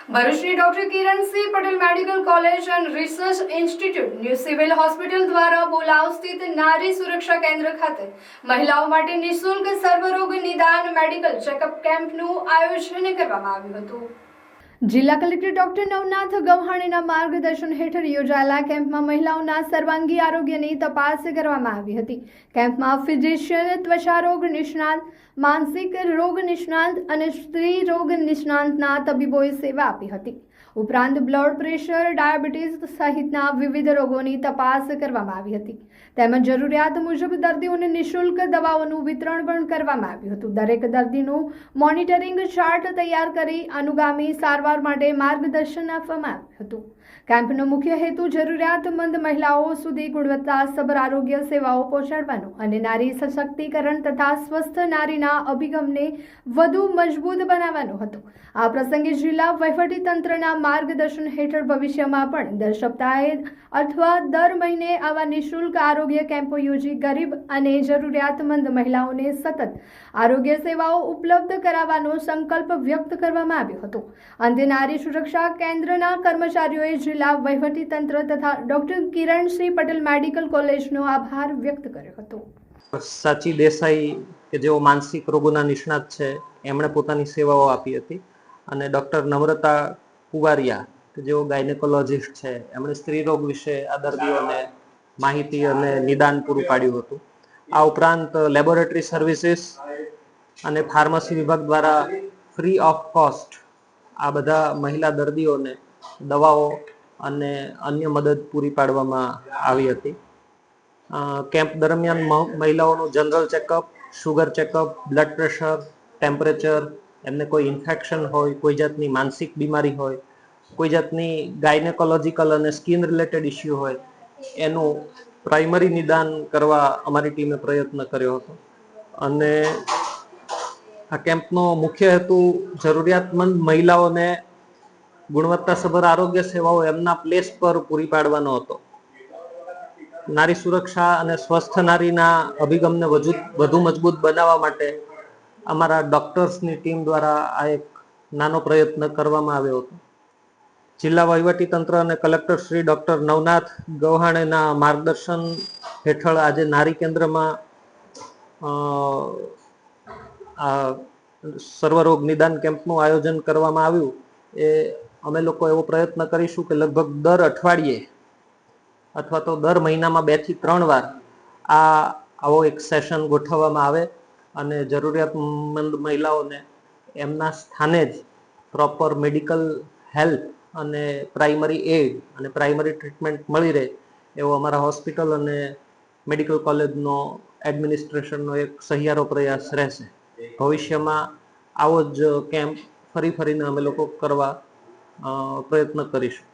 ભરૂચની doctor Kiransinh Patel medical college and research institute new civil hospital દ્વારા બોલાવ સ્થિત નારી સુરક્ષા કેન્દ્ર ખાતે મહિલાઓ માટે નિઃશુલ્ક સર્વરોગ નિદાન મેડિકલ ચેકઅપ કેમ્પનું આયોજન કરવામાં આવ્યું હતું। જિલ્લા કલેક્ટર ડોક્ટર નવનાથ ગવહાણેના માર્ગદર્શન હેઠળ યોજાયેલા કેમ્પમાં મહિલાઓના સર્વાંગી આરોગ્યની તપાસ કરવામાં આવી હતી। કેમ્પમાં ફિઝિશિયન, ત્વચા રોગ નિષ્ણાત, માનસિક રોગ નિષ્ણાત અને સ્ત્રી રોગ નિષ્ણાતના તબીબોએ સેવા આપી હતી। ઉપરાંત બ્લડ પ્રેશર, ડાયાબિટીસ સહિતના વિવિધ રોગોની તપાસ કરવામાં આવી હતી તેમજ જરૂરિયાત મુજબ દર્દીઓને નિઃશુલ્ક દવાઓનું વિતરણ પણ કરવામાં આવ્યું હતું। દરેક દર્દીનું મોનિટરિંગ ચાર્ટ તૈયાર કરી અનુગામી સારવાર માટે માર્ગદર્શન આપવામાં આવ્યું હતું। કેમ્પનો મુખ્ય હેતુ જરૂરિયાતમંદ મહિલાઓ સુધી ગુણવત્તાસભર આરોગ્ય સેવાઓ પહોંચાડવાનો અને નારી સશક્તિકરણ તથા સ્વસ્થ નારીના અભિગમને વધુ મજબૂત બનાવવાનો હતો। આ પ્રસંગે જિલ્લા વહીવટીતંત્રના માર્ગદર્શન હેઠળ ભવિષ્યમાં પણ દર સપ્તાહે અથવા દર મહિને આવા નિઃશુલ્ક આરોગ્ય કેમ્પો યોજી ગરીબ અને જરૂરિયાતમંદ મહિલાઓને સતત આરોગ્ય સેવાઓ ઉપલબ્ધ કરાવવાનો સંકલ્પ વ્યક્ત કરવામાં આવ્યો હતો। અંતે નારી સુરક્ષા કેન્દ્રના કર્મચારીઓએ જિલ્લા વહીવટીતંત્ર તથા ડોક્ટર કિરણસિંહ પટેલ મેડિકલ કોલેજનો આભાર વ્યક્ત કર્યો હતો। સાચી દેસાઈ કે જેઓ માનસિક રોગોના નિષ્ણાત છે એમણે પોતાની સેવાઓ આપી હતી અને ડૉક્ટર નમ્રતા કુવારિયા કે જેઓ ગાયનેકોલોજિસ્ટ છે એમણે સ્ત્રી રોગ વિશે આ દર્દીઓને માહિતી અને નિદાન પૂરું પાડ્યું હતું। આ ઉપરાંત લેબોરેટરી સર્વિસીસ અને ફાર્મસી વિભાગ દ્વારા ફ્રી ઓફ કોસ્ટ આ બધા મહિલા દર્દીઓને દવાઓ અને અન્ય મદદ પૂરી પાડવામાં આવી હતી। કેમ્પ દરમિયાન મહિલાઓનું general checkup, sugar checkup, blood pressure, temperature, એમને કોઈ ઇન્ફેક્શન હોય, કોઈ જાતની માનસિક બીમારી હોય, કોઈ જાતની ગાયનેકોલોજીકલ અને સ્કિન રિલેટેડ ઇસ્યુ હોય એનું પ્રાઇમરી નિદાન કરવા અમારી ટીમે પ્રયત્ન કર્યો હતો। અને આ કેમ્પનો મુખ્ય હેતુ જરૂરિયાતમંદ મહિલાઓને ગુણવત્તાસભર આરોગ્ય સેવાઓ એમના પ્લેસ પર પૂરી પાડવાનો હતો। નારી સુરક્ષા અને સ્વસ્થ નારીના અભિગમને વધુ મજબૂત બનાવવા માટે અમારા ડોક્ટર્સની ટીમ દ્વારા આ એક નાનો પ્રયત્ન કરવામાં આવ્યો હતો। જિલ્લા વહીવટીતંત્ર અને કલેક્ટર શ્રી ડોક્ટર નવનાથ ગવહાણેના માર્ગદર્શન હેઠળ આજે નારી કેન્દ્રમાં આ સર્વરોગ નિદાન કેમ્પનું આયોજન કરવામાં આવ્યું। એ અમે લોકો એવો પ્રયત્ન કરીશું કે લગભગ દર અઠવાડિયે અથવા તો દર મહિનામાં 2 થી 3 વાર આવો એક સેશન ગોઠવવામાં આવે અને જરૂરિયાતમંદ મહિલાઓને એમના સ્થાને જ પ્રોપર મેડિકલ હેલ્પ અને પ્રાઇમરી એડ અને પ્રાઇમરી ટ્રીટમેન્ટ મળી રહે એવો અમારા હોસ્પિટલ અને મેડિકલ કોલેજનો એડમિનિસ્ટ્રેશનનો એક સહિયારો પ્રયાસ રહેશે। ભવિષ્યમાં આવો જ કેમ્પ ફરીને અમે લોકો કરવા પ્રયત્ન કરીશું।